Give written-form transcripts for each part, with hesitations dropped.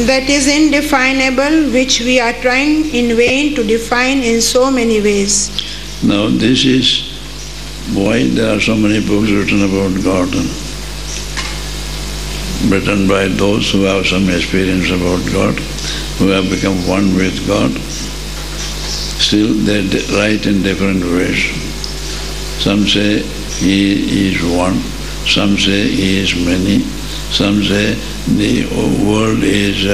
that is indefinable, which we are trying in vain to define in so many ways. Now this is why there are so many books written about God, written by those who have some experience about God, who have become one with God. Still they write in different ways. Some say He is one, some say He is many, some say the world is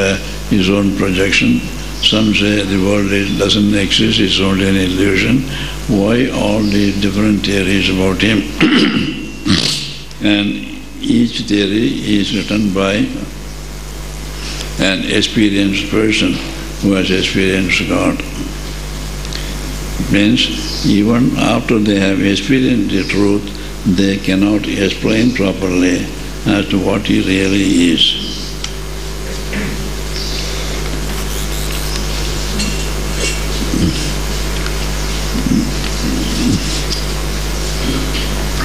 His own projection, some say the world doesn't exist, it's only an illusion. Why all these different theories about Him? And each theory is written by an experienced person who has experienced God. Means even after they have experienced the truth, they cannot explain properly as to what He really is.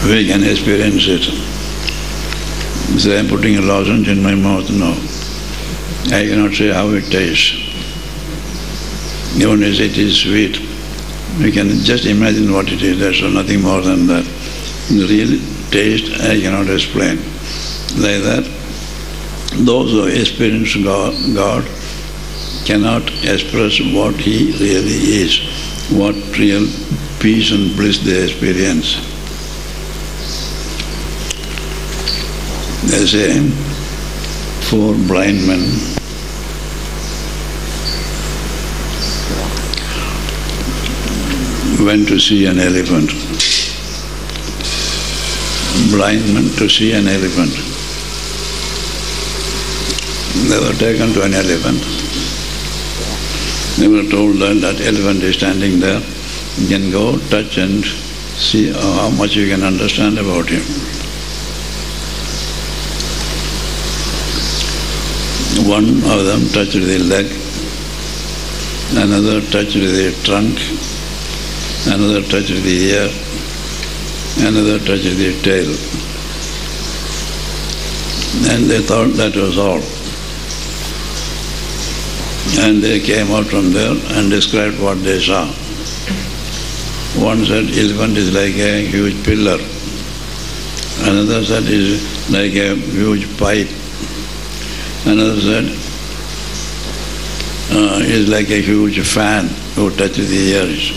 We can experience it. Say, I'm putting a lozenge in my mouth, no. I cannot say how it tastes. Even as it is sweet, we can just imagine what it is, that's nothing more than that. The real taste I cannot explain. Like that, those who experience God cannot express what He really is, what real peace and bliss they experience. They say, 4 blind men went to see an elephant. Blind men to see an elephant. They were taken to an elephant. They were told that elephant is standing there. You can go, touch and see how much you can understand about him. One of them touched the leg, another touched the trunk, another touched the ear, another touched the tail. And they thought that was all. And they came out from there and described what they saw. One said, elephant is like a huge pillar. Another said, is like a huge pipe. Another said, is like a huge fan who touches the ears.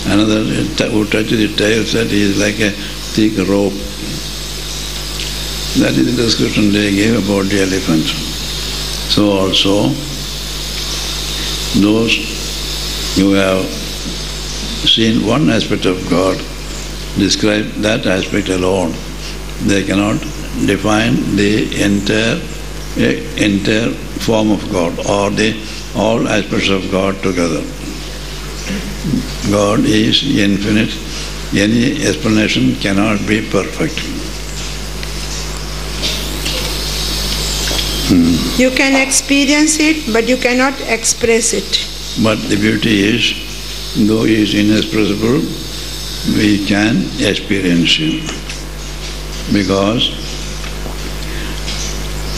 Another who touches the tail said he is like a thick rope. That is the description they gave about the elephant. So also, those who have seen one aspect of God describe that aspect alone. They cannot define the entire form of God or all aspects of God together. God is infinite. Any explanation cannot be perfect. You can experience it, but you cannot express it. But the beauty is, though He is inexpressible, we can experience Him. Because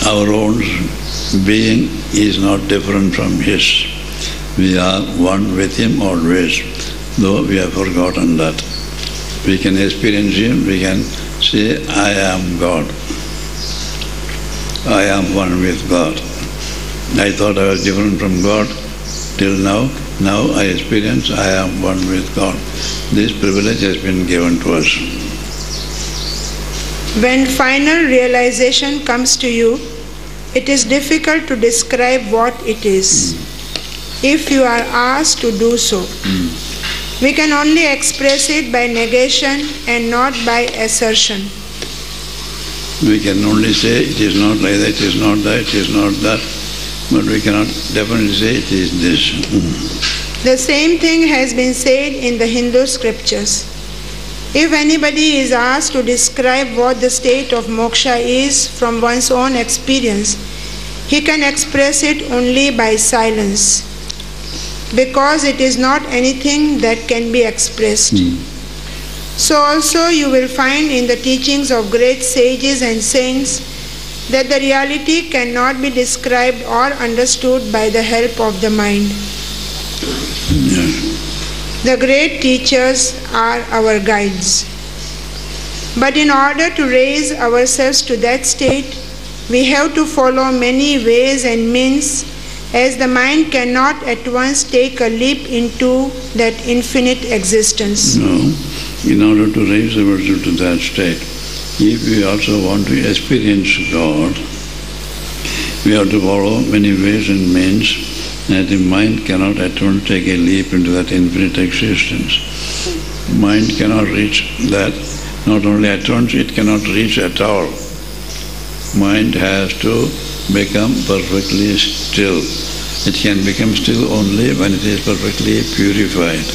our own being is not different from His. We are one with Him always, though we have forgotten that. We can experience Him, we can say, I am God. I am one with God. I thought I was different from God till now. Now I experience I am one with God. This privilege has been given to us. When final realization comes to you, it is difficult to describe what it is, if you are asked to do so. We can only express it by negation and not by assertion. We can only say it is not like that, it is not that, it is not that, but we cannot definitely say it is this. The same thing has been said in the Hindu scriptures. If anybody is asked to describe what the state of moksha is from one's own experience, he can express it only by silence, because it is not anything that can be expressed. So also you will find in the teachings of great sages and saints that the reality cannot be described or understood by the help of the mind. Yes. The great teachers are our guides. But in order to raise ourselves to that state, we have to follow many ways and means, as the mind cannot at once take a leap into that infinite existence. No, in order to raise ourselves to that state, if we also want to experience God, we have to follow many ways and means, and the mind cannot at once take a leap into that infinite existence. Mind cannot reach that. Not only at once, it cannot reach at all. Mind has to become perfectly still. It can become still only when it is perfectly purified.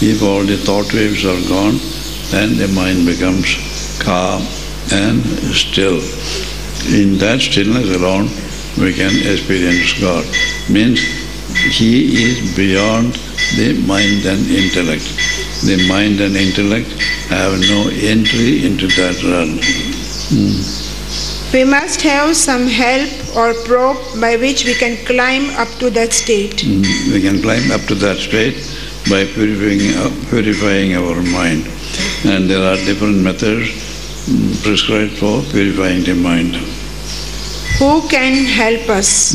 If all the thought waves are gone, then the mind becomes calm and still. In that stillness alone, we can experience God. Means He is beyond the mind and intellect. The mind and intellect have no entry into that realm. We must have some help or probe by which we can climb up to that state. We can climb up to that state by purifying our mind. And there are different methods prescribed for purifying the mind. Who can help us?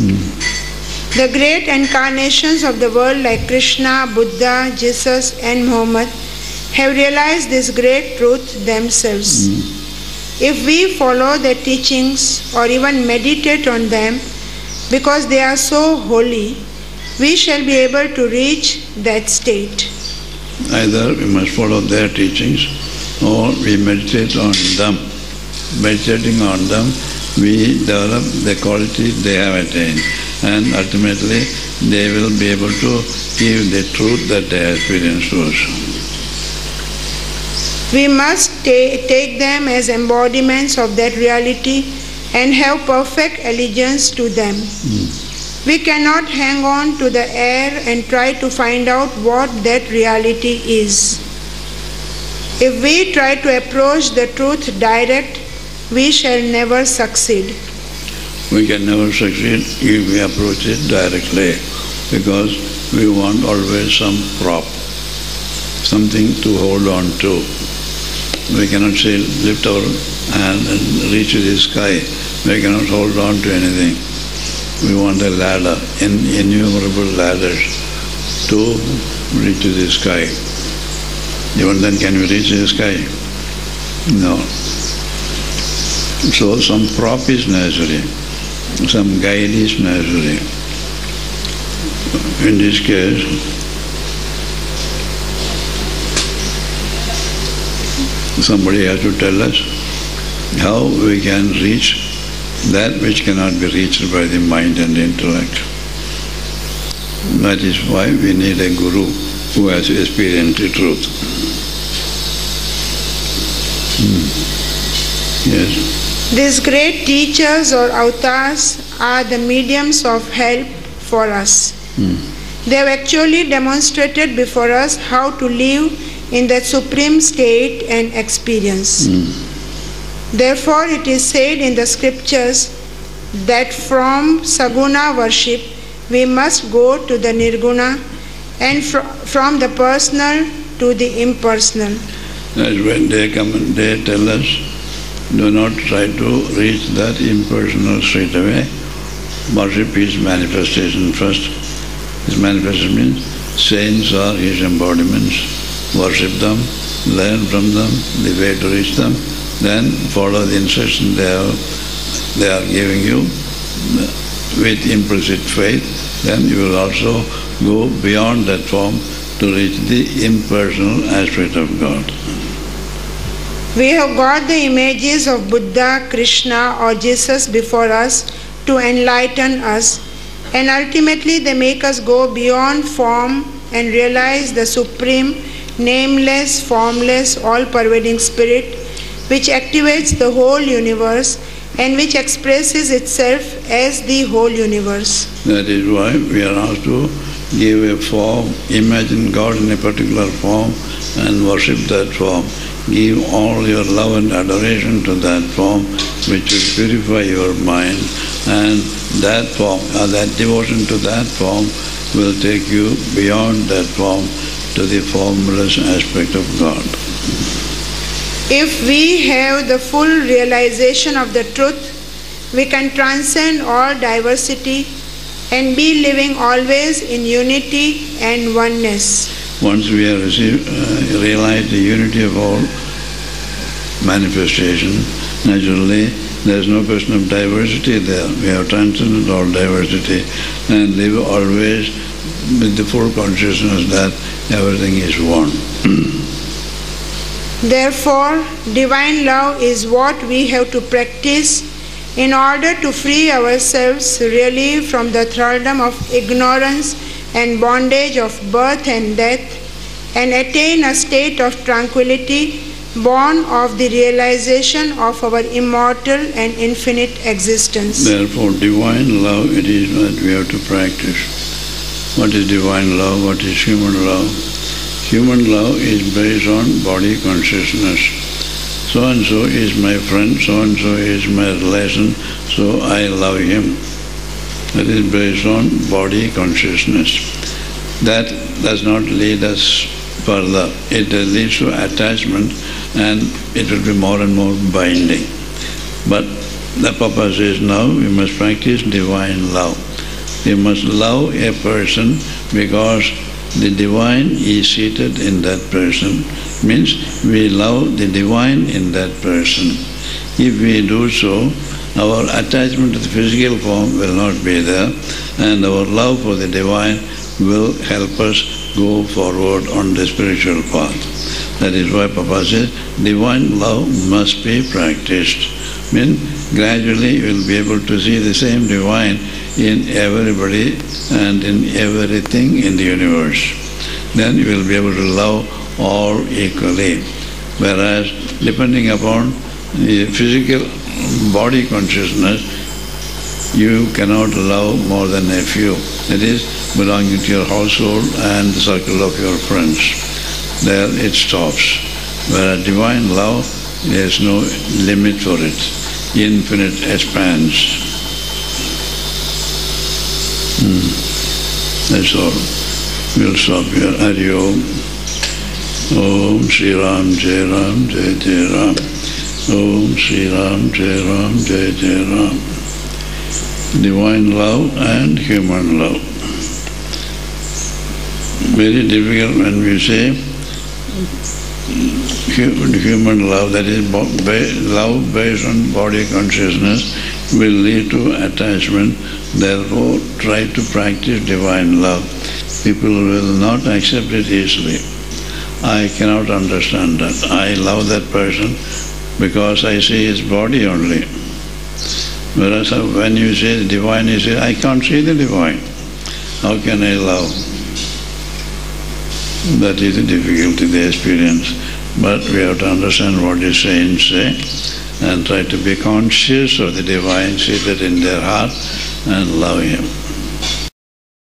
The great incarnations of the world like Krishna, Buddha, Jesus and Muhammad have realized this great truth themselves. If we follow their teachings or even meditate on them, because they are so holy, we shall be able to reach that state. Either we must follow their teachings or we meditate on them. Meditating on them, we develop the qualities they have attained, and ultimately they will be able to give the truth that they have experienced to us. We must take them as embodiments of that reality and have perfect allegiance to them. We cannot hang on to the air and try to find out what that reality is. If we try to approach the truth direct, we shall never succeed. We can never succeed if we approach it directly, because we want always some prop, something to hold on to. We cannot say, lift our hand and reach the sky. We cannot hold on to anything. We want a ladder, innumerable ladders to reach the sky. Even then, can we reach the sky? No. So some prop is necessary, some guide is necessary. In this case, somebody has to tell us how we can reach that which cannot be reached by the mind and intellect. That is why we need a guru who has experienced the truth. Yes. These great teachers or avatars are the mediums of help for us. They have actually demonstrated before us how to live in that supreme state and experience. Therefore, it is said in the scriptures that from Saguna worship we must go to the Nirguna, and from the personal to the impersonal. That's when they come and they tell us, do not try to reach that impersonal straight away. Worship His manifestation first. His manifestation means saints are His embodiments. Worship them, learn from them the way to reach them, then follow the instruction they are giving you with implicit faith. Then you will also go beyond that form to reach the impersonal aspect of God. We have got the images of Buddha, Krishna or Jesus before us to enlighten us, and ultimately they make us go beyond form and realize the supreme, nameless, formless, all-pervading spirit which activates the whole universe and which expresses itself as the whole universe. That is why we are asked to give a form, imagine God in a particular form and worship that form. give all your love and adoration to that form, which will purify your mind, and that form, that devotion to that form will take you beyond that form to the formless aspect of God. If we have the full realization of the truth, we can transcend all diversity and be living always in unity and oneness. Once we have realized the unity of all manifestation, naturally there is no question of diversity there. We have transcended all diversity and live always with the full consciousness that everything is one. Therefore, divine love is what we have to practice in order to free ourselves really from the thraldom of ignorance and bondage of birth and death, and attain a state of tranquility born of the realization of our immortal and infinite existence. Therefore, divine love it is that we have to practice. What is divine love? What is human love? Human love is based on body consciousness. So-and-so is my friend, so-and-so is my relation, so I love him. That is based on body consciousness. That does not lead us further. It leads to attachment and it will be more and more binding. But the Papa says now we must practice divine love. We must love a person because the divine is seated in that person. Means we love the divine in that person. If we do so, our attachment to the physical form will not be there, and our love for the divine will help us go forward on the spiritual path. That is why Papa says divine love must be practiced. Means gradually you will be able to see the same divine in everybody and in everything in the universe. Then you will be able to love all equally. Whereas depending upon the physical body consciousness, you cannot love more than a few. That is, belonging to your household and the circle of your friends. There it stops. Whereas divine love, there is no limit for it. Infinite expanse. That's all. We'll stop here. Hari Om. Om Shri Ram Jai Ram Jai Jai Ram. Om Shri Ram Jai Ram Jai Jai Ram. Divine love and human love. Very difficult when we say human love, that is love based on body consciousness, will lead to attachment. Therefore, try to practice divine love. People will not accept it easily. I cannot understand that. I love that person because I see his body only. Whereas when you say the divine, you say, I can't see the divine. How can I love? That is the difficulty they experience. But we have to understand what the saints say and try to be conscious of the divine seated in their heart and love him.